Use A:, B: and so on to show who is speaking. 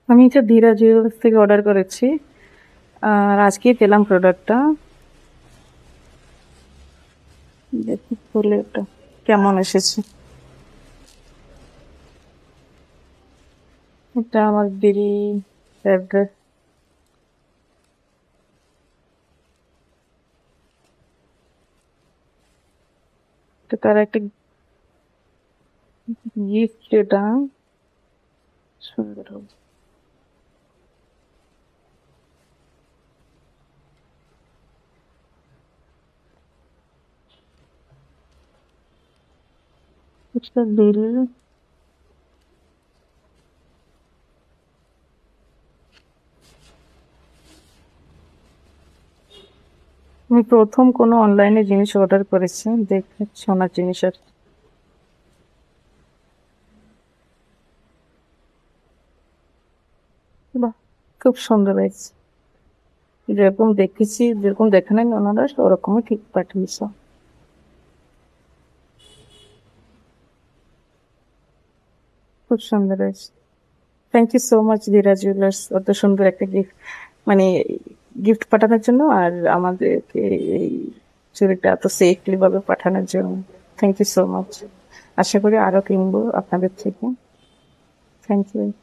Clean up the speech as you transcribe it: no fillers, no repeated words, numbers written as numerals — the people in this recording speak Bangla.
A: আমি এটা ধীরা জুয়েলার্স থেকে অর্ডার করেছি। আর আজকেই পেলাম প্রোডাক্টটা। দেখি খুলে এটা কেমন এসেছে। এটা আমার দিদি অ্যাড্রেস। এটা তার একটা গিফট, এটা সুন্দর হবে। এটা বিল। আমি প্রথম কোনো অনলাইনে জিনিস অর্ডার করেছি, দেখে সোনার জিনিস আর কি। বাহ, খুব সুন্দর হয়েছে। যেরকম দেখেছি, যেরকম দেখে নেন ওনারা ওরকমই ঠিক পাঠিয়েছে। খুব সুন্দর হয়েছে। Thank you so much Dhira jewellers, অত সুন্দর একটা গিফট, মানে গিফট পাঠানোর জন্য, আর আমাদেরকে এই চুড়িটা এত সেফলি ভাবে পাঠানোর জন্য। Thank you so much. আশা করি আরো কিনবো আপনাদের থেকে। Thank you.